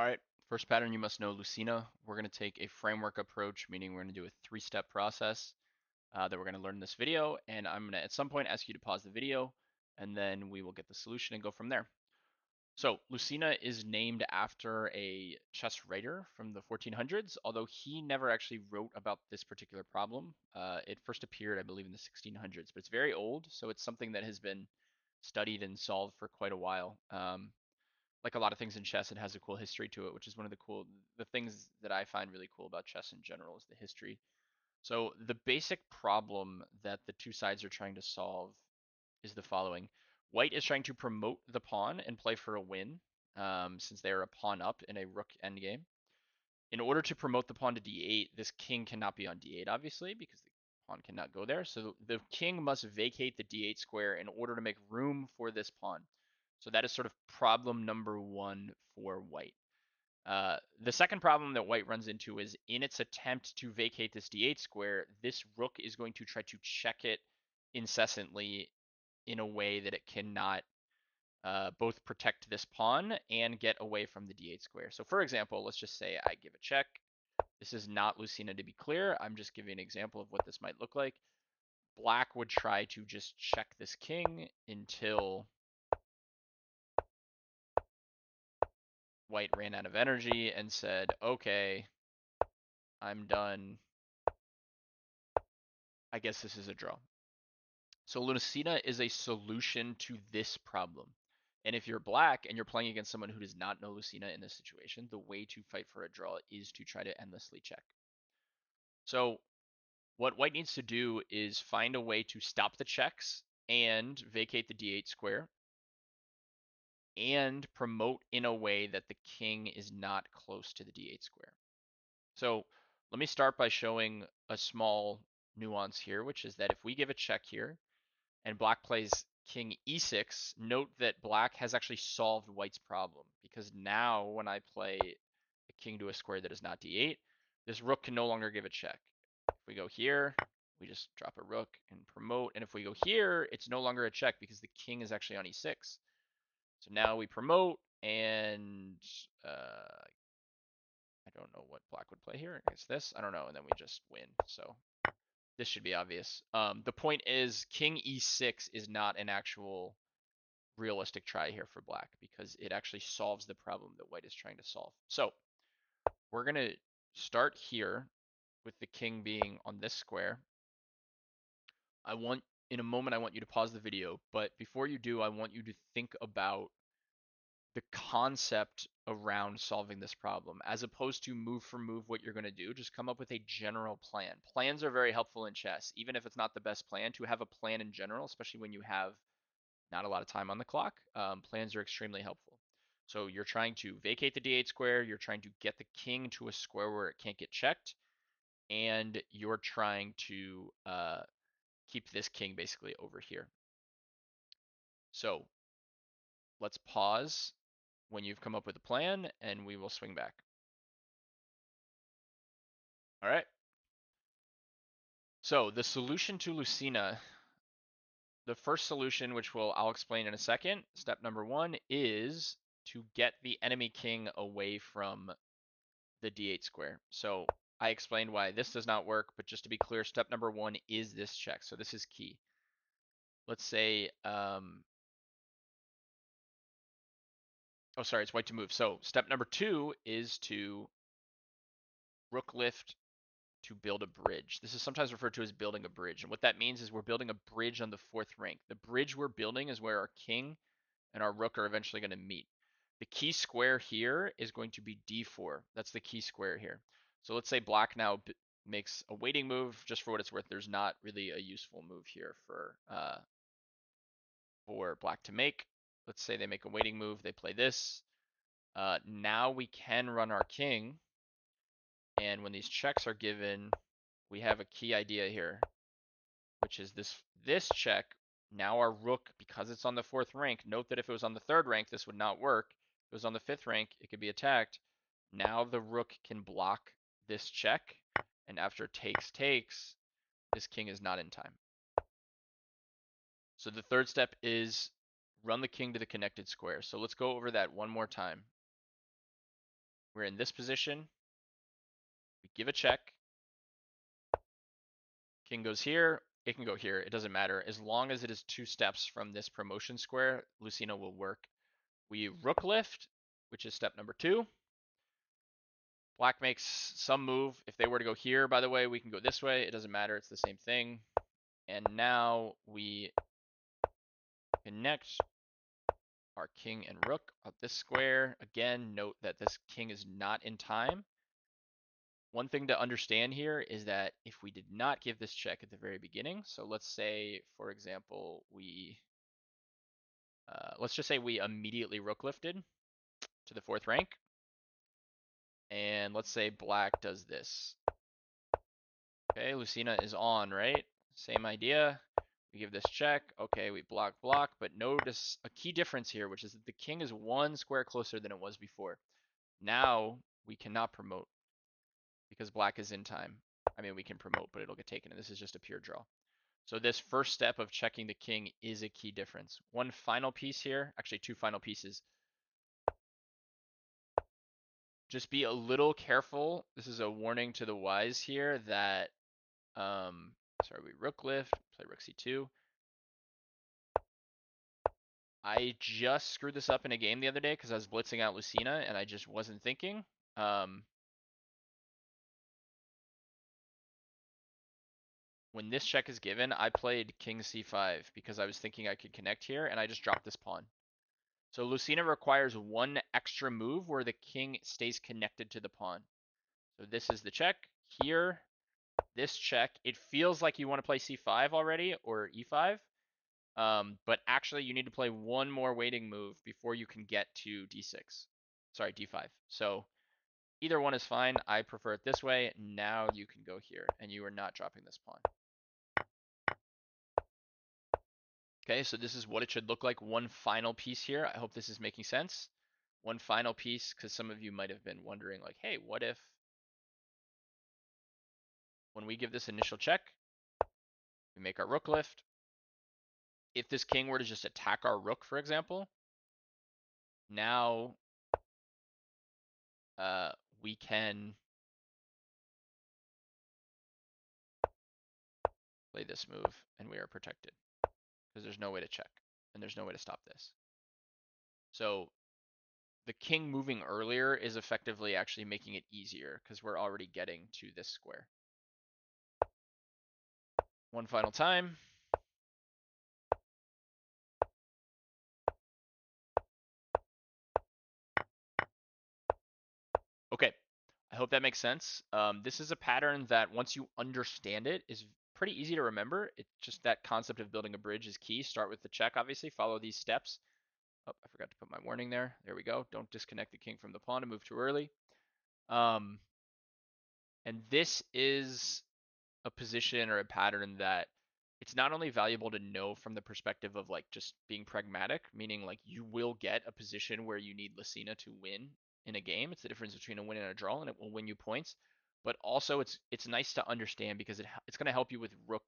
All right, first pattern you must know Lucena. We're going to take a framework approach, meaning we're going to do a three-step process that we're going to learn in this video. And I'm going to, at some point, ask you to pause the video, and then we will get the solution and go from there. So Lucena is named after a chess writer from the 1400s, although he never actually wrote about this particular problem. It first appeared, I believe, in the 1600s, but it's very old, so it's something that has been studied and solved for quite a while. Like a lot of things in chess, it has a cool history to it, which is one of the things that I find really cool about chess in general is the history. So the basic problem that the two sides are trying to solve is the following. White is trying to promote the pawn and play for a win, since they are a pawn up in a rook endgame. In order to promote the pawn to d8, this king cannot be on d8, obviously, because the pawn cannot go there. So the king must vacate the d8 square in order to make room for this pawn. So that is sort of problem number one for white. The second problem that white runs into is in its attempt to vacate this d8 square, this rook is going to try to check it incessantly in a way that it cannot both protect this pawn and get away from the d8 square. So for example, let's just say I give a check. This is not Lucena to be clear. I'm just giving an example of what this might look like. Black would try to just check this king until white ran out of energy and said, okay, I'm done. I guess this is a draw. So Lucena is a solution to this problem. And if you're black and you're playing against someone who does not know Lucena in this situation, the way to fight for a draw is to try to endlessly check. So what white needs to do is find a way to stop the checks and vacate the d8 square and promote in a way that the king is not close to the d8 square. So let me start by showing a small nuance here, which is that if we give a check here and black plays king e6, note that black has actually solved white's problem, because now when I play a king to a square that is not d8, this rook can no longer give a check. If we go here, we just drop a rook and promote, and if we go here, it's no longer a check because the king is actually on e6. So now we promote, and I don't know what black would play here. I guess this, I don't know, and then we just win. So this should be obvious. The point is king e6 is not an actual realistic try here for black because it actually solves the problem that white is trying to solve. So we're going to start here with the king being on this square. In a moment, I want you to pause the video, but before you do, I want you to think about the concept around solving this problem as opposed to move for move what you're going to do. Just come up with a general plan. Plans are very helpful in chess, even if it's not the best plan. To have a plan in general, especially when you have not a lot of time on the clock, plans are extremely helpful. So you're trying to vacate the d8 square, you're trying to get the king to a square where it can't get checked, and you're trying to keep this king basically over here. So let's pause when you've come up with a plan, and we will swing back. All right. So the solution to Lucena, the first solution, which I'll explain in a second, step number one, is to get the enemy king away from the d8 square. So I explained why this does not work, but just to be clear, step number one is this check. So this is key. Let's say, oh, sorry, it's white to move. So step number two is to rook lift to build a bridge. This is sometimes referred to as building a bridge. And what that means is we're building a bridge on the fourth rank. The bridge we're building is where our king and our rook are eventually going to meet. The key square here is going to be d4. That's the key square here. So let's say black now makes a waiting move. Just for what it's worth, there's not really a useful move here for black to make. Let's say they make a waiting move. They play this. Now we can run our king. And when these checks are given, we have a key idea here, which is this check. Now our rook, because it's on the fourth rank, note that if it was on the third rank, this would not work. If it was on the fifth rank, it could be attacked. Now the rook can block this check, and after takes, this king is not in time. So the third step is run the king to the connected square. So let's go over that one more time. We're in this position. We give a check. King goes here. It can go here. It doesn't matter. As long as it is 2 steps from this promotion square, Lucena will work. We rook lift, which is step number 2. Black makes some move. If they were to go here, by the way, we can go this way. It doesn't matter. It's the same thing. And now we connect our king and rook at this square. Again, note that this king is not in time. One thing to understand here is that if we did not give this check at the very beginning, so let's say, for example, let's just say we immediately rook lifted to the 4th rank, and let's say black does this. Okay, Lucena is on, right? Same idea. We give this check. Okay, we block, but notice a key difference here, which is that the king is 1 square closer than it was before. Now we cannot promote because black is in time. I mean, we can promote, but it'll get taken, and this is just a pure draw. So this first step of checking the king is a key difference. One final piece here, actually 2 final pieces. Just be a little careful. This is a warning to the wise here that, sorry, we rook lift, play rook c2. I just screwed this up in a game the other day because I was blitzing out Lucena and I just wasn't thinking. When this check is given, I played king c5 because I was thinking I could connect here, and I just dropped this pawn. So Lucena requires 1 extra move where the king stays connected to the pawn. So this is the check. Here, this check. It feels like you want to play c5 already or e5, but actually you need to play 1 more waiting move before you can get to d6. Sorry, d5. So either one is fine. I prefer it this way. Now you can go here, and you are not dropping this pawn. Okay, so this is what it should look like. One final piece here. I hope this is making sense. One final piece, because some of you might have been wondering, like, hey, what if when we give this initial check, we make our rook lift. If this king were to just attack our rook, for example, now we can play this move, and we are protected because there's no way to check, and there's no way to stop this. So the king moving earlier is effectively actually making it easier because we're already getting to this square. One final time. Okay, I hope that makes sense. This is a pattern that once you understand it is pretty easy to remember. It's just that concept of building a bridge is key. Start with the check, obviously, follow these steps. Oh, I forgot to put my warning there. There we go. Don't disconnect the king from the pawn and move too early. And this is a position or a pattern that it's not only valuable to know from the perspective of like just being pragmatic, meaning like you will get a position where you need Lucena to win in a game. It's the difference between a win and a draw, and it will win you points. But also it's nice to understand because it's going to help you with rook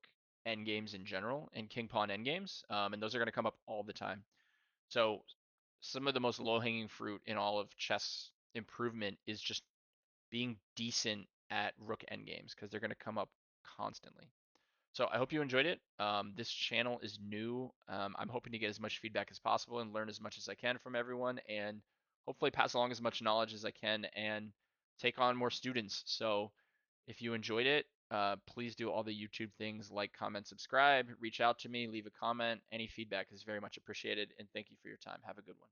end games in general and king pawn end games, and those are going to come up all the time. So some of the most low hanging fruit in all of chess improvement is just being decent at rook endgames because they're going to come up constantly. So I hope you enjoyed it. This channel is new. I'm hoping to get as much feedback as possible and learn as much as I can from everyone, and hopefully pass along as much knowledge as I can and take on more students. So if you enjoyed it, please do all the YouTube things like, comment, subscribe, reach out to me, leave a comment. Any feedback is very much appreciated, and thank you for your time. Have a good one.